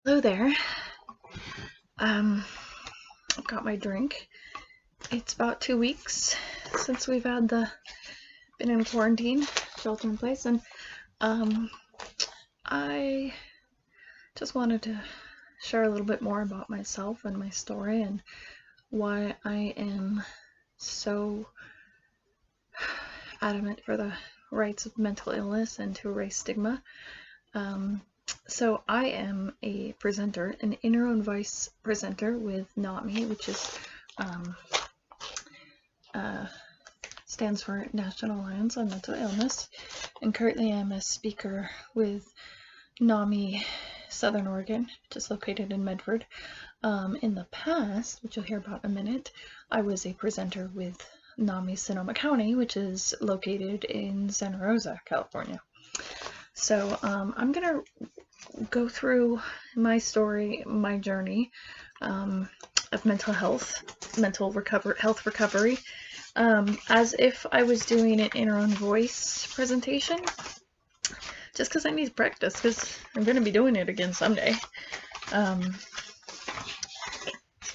Hello there. I've got my drink. It's about 2 weeks since we've been in quarantine, shelter in place, and um, I just wanted to share a little bit more about myself and my story and why I am so adamant for the rights of mental illness and to erase stigma. Um, so I am a presenter, an inner own voice presenter with NAMI, which is uh, stands for National Alliance on Mental Illness, and currently I'm a speaker with NAMI Southern Oregon, which is located in Medford. In the past, which you'll hear about in a minute, I was a presenter with NAMI Sonoma County, which is located in Santa Rosa, California. So I'm going to go through my story, my journey of mental health, health recovery, as if I was doing an inner own voice presentation, just because I need practice, because I'm going to be doing it again someday. So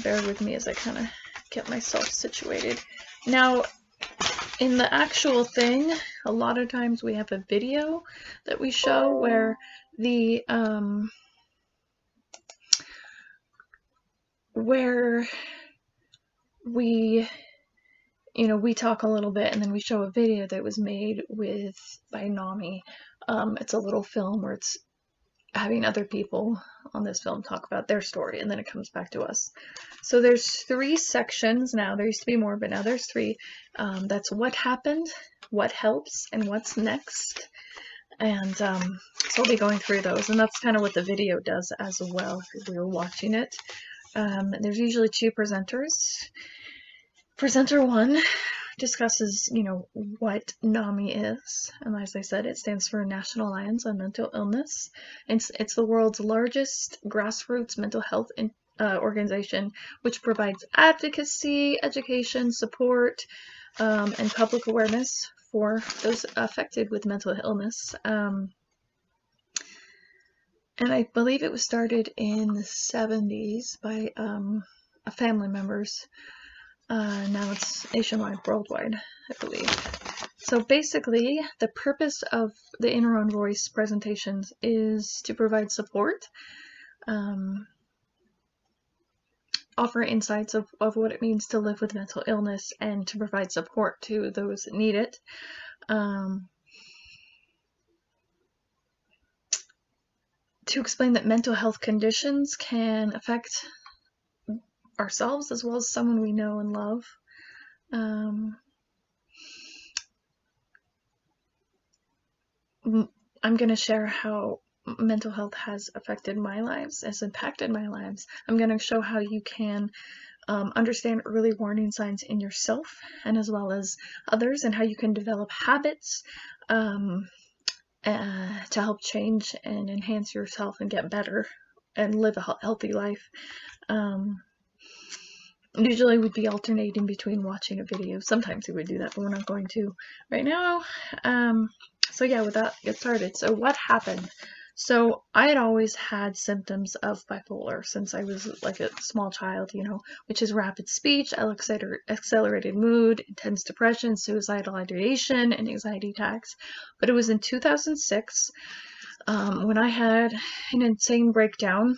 bear with me as I kind of get myself situated. Now, in the actual thing, a lot of times we have a video that we show where the where we talk a little bit and then we show a video that was made by NAMI. It's a little film where it's having other people on this film talk about their story, and then it comes back to us. So there's 3 sections now. There used to be more, but now there's 3. That's what happened, what helps, and what's next. And so I'll be going through those, and that's kind of what the video does as well if we were watching it. There's usually 2 presenters. Presenter 1 discusses, what NAMI is, and as I said, it stands for National Alliance on Mental Illness. It's the world's largest grassroots mental health organization, which provides advocacy, education, support, and public awareness for those affected with mental illness. And I believe it was started in the 70s by family members. Now it's nationwide, worldwide, I believe. So basically, the purpose of the Inner Own Voice presentations is to provide support, offer insights of what it means to live with mental illness, and to provide support to those that need it. To explain that mental health conditions can affect ourselves as well as someone we know and love. I'm going to share how mental health has affected my lives, has impacted my lives. I'm going to show how you can understand early warning signs in yourself and as well as others, and how you can develop habits to help change and enhance yourself and get better and live a healthy life. Usually we'd be alternating between watching a video. Sometimes we would do that, but we're not going to right now. So yeah, with that, get started. So what happened? So I had always had symptoms of bipolar since I was like a small child, which is rapid speech, accelerated mood, intense depression, suicidal ideation, and anxiety attacks. But it was in 2006 when I had an insane breakdown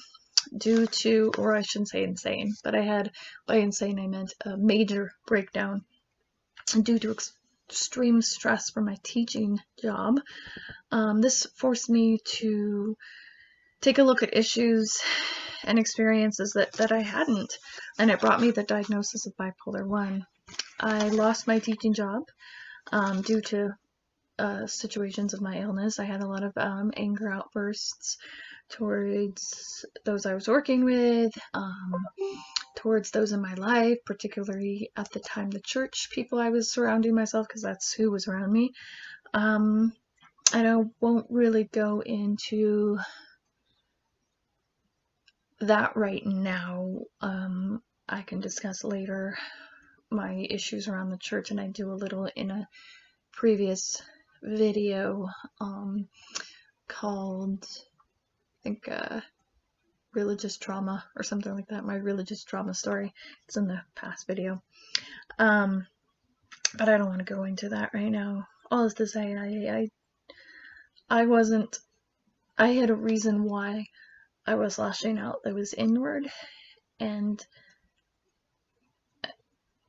due to, or I shouldn't say insane, but by insane I meant a major breakdown due to extreme stress from my teaching job. This forced me to take a look at issues and experiences that I hadn't, and it brought me the diagnosis of bipolar 1. I lost my teaching job due to situations of my illness. I had a lot of anger outbursts towards those I was working with, towards those in my life, particularly at the time the church people I was surrounding myself, because that's who was around me. And I won't really go into that right now. I can discuss later my issues around the church, and I do a little in a previous video called, I think, religious trauma or something like that. My religious trauma story. It's in the past video. But I don't want to go into that right now. All is to say, I wasn't. I had a reason why I was lashing out that was inward, and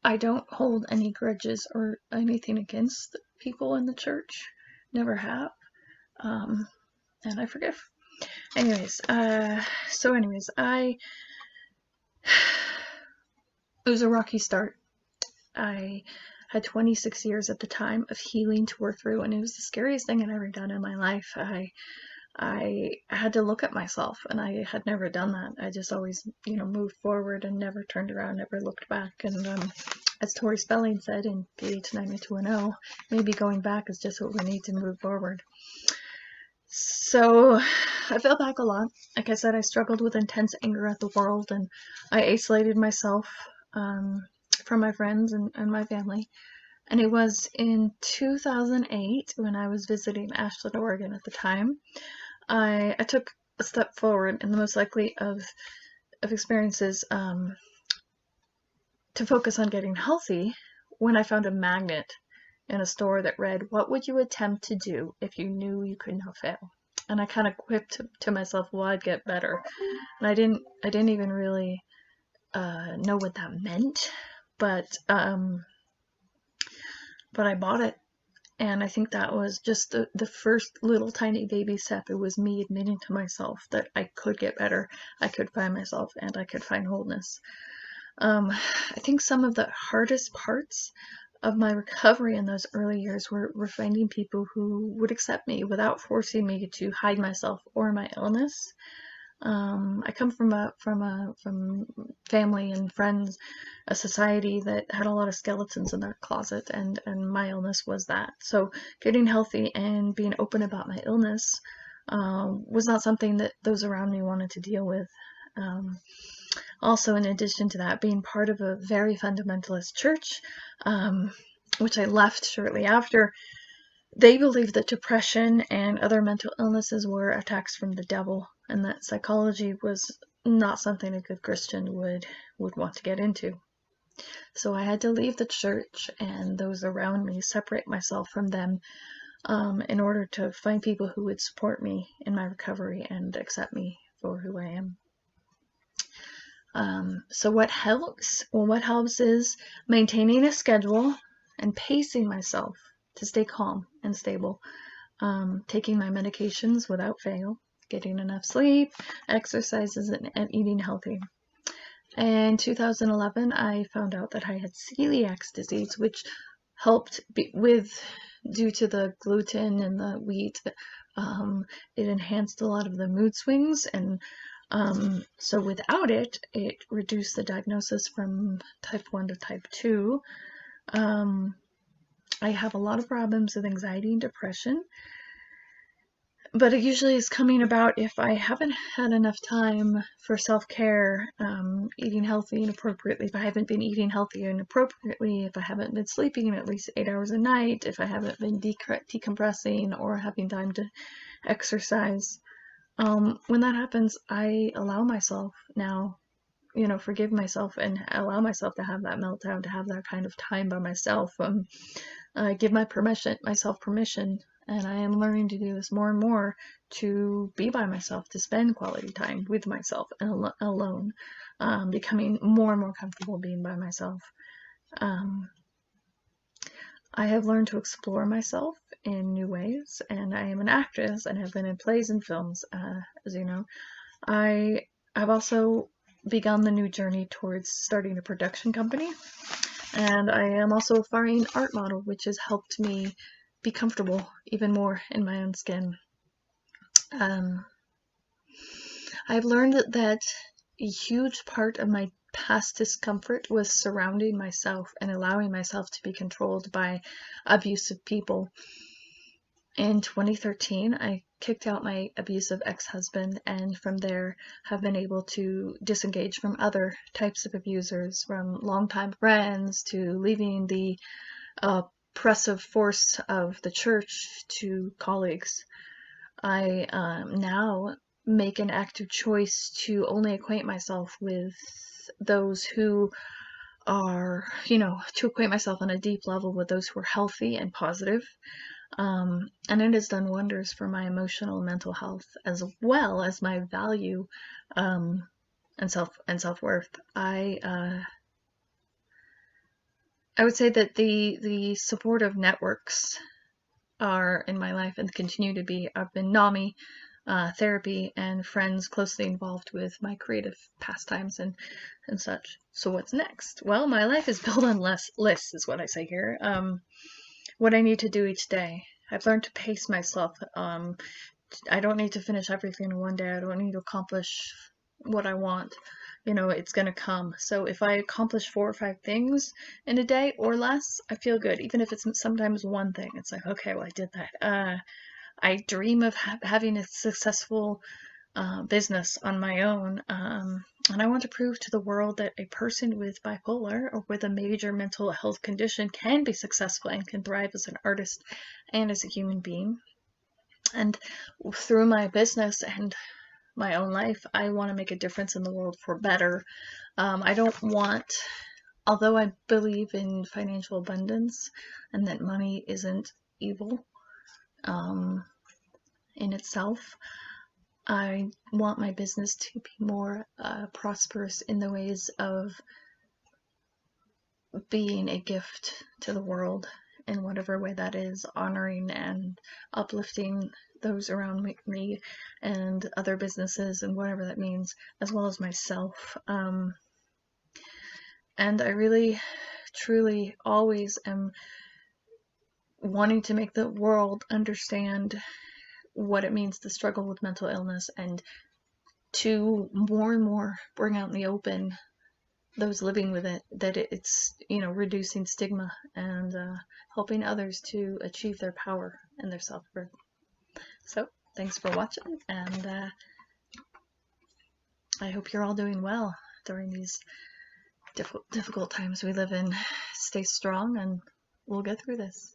I don't hold any grudges or anything against people in the church. Never have. And I forgive. Anyways, it was a rocky start. I had 26 years at the time of healing to work through, and it was the scariest thing I'd ever done in my life. I had to look at myself, and I had never done that. I just always, moved forward and never turned around, never looked back. And as Tori Spelling said in PH 90210, maybe going back is just what we need to move forward. So I fell back a lot. Like I said, I struggled with intense anger at the world, and I isolated myself from my friends and my family. And it was in 2008 when I was visiting Ashland, Oregon at the time. I took a step forward in the most likely of experiences to focus on getting healthy when I found a magnet in a store that read, "What would you attempt to do if you knew you could not fail?" And I kind of quipped to myself, "Well, I'd get better." And I didn't even really know what that meant, but I bought it. And I think that was just the first little tiny baby step. It was me admitting to myself that I could get better, I could find myself, and I could find wholeness. I think some of the hardest parts of my recovery in those early years were finding people who would accept me without forcing me to hide myself or my illness. I come from family and friends, a society that had a lot of skeletons in their closet, and my illness was that. So getting healthy and being open about my illness was not something that those around me wanted to deal with. Also, in addition to that, being part of a very fundamentalist church, which I left shortly after, they believed that depression and other mental illnesses were attacks from the devil, and that psychology was not something a good Christian would want to get into. So I had to leave the church and those around me, separate myself from them, in order to find people who would support me in my recovery and accept me for who I am. So what helps? Well, what helps is maintaining a schedule and pacing myself to stay calm and stable, taking my medications without fail, getting enough sleep, exercises, and eating healthy. In 2011, I found out that I had celiac disease, which helped due to the gluten and the wheat. It enhanced a lot of the mood swings, and so without it, it reduced the diagnosis from type 1 to type 2. I have a lot of problems with anxiety and depression, but it usually is coming about if I haven't had enough time for self-care, eating healthy and appropriately, if I haven't been eating healthy and appropriately, if I haven't been sleeping at least 8 hours a night, if I haven't been decompressing or having time to exercise. When that happens, I allow myself now, forgive myself and allow myself to have that meltdown, to have that kind of time by myself. I give myself permission, and I am learning to do this more and more, to be by myself, to spend quality time with myself and alone, becoming more and more comfortable being by myself. I have learned to explore myself in new ways, and I am an actress and have been in plays and films, as you know. I have also begun the new journey towards starting a production company, and I am also a fine art model, which has helped me be comfortable even more in my own skin. I've learned that a huge part of my past discomfort was surrounding myself and allowing myself to be controlled by abusive people. In 2013, I kicked out my abusive ex-husband, and from there have been able to disengage from other types of abusers, from longtime friends to leaving the oppressive force of the church to colleagues. I now make an active choice to only acquaint myself with those who are, to acquaint myself on a deep level with those who are healthy and positive. And it has done wonders for my emotional and mental health, as well as my value and self-worth. I would say that the supportive networks are in my life and continue to be. I've been NAMI, therapy, and friends closely involved with my creative pastimes and such. So what's next? Well, my life is built on lists, is what I say here. What I need to do each day. I've learned to pace myself. I don't need to finish everything in one day. I don't need to accomplish what I want. It's going to come. So if I accomplish 4 or 5 things in a day or less, I feel good. Even if it's sometimes one thing, it's like, okay, well, I did that. I dream of having a successful business on my own. And I want to prove to the world that a person with bipolar or with a major mental health condition can be successful and can thrive as an artist and as a human being. And through my business and my own life, I want to make a difference in the world for better. I don't want, although I believe in financial abundance and that money isn't evil in itself, I want my business to be more prosperous in the ways of being a gift to the world in whatever way that is, honoring and uplifting those around me and other businesses and whatever that means, as well as myself. And I really, truly always am wanting to make the world understand what it means to struggle with mental illness and to more and more bring out in the open those living with it, that it's, reducing stigma and helping others to achieve their power and their self-worth. So thanks for watching, and I hope you're all doing well during these difficult times we live in. Stay strong and we'll get through this.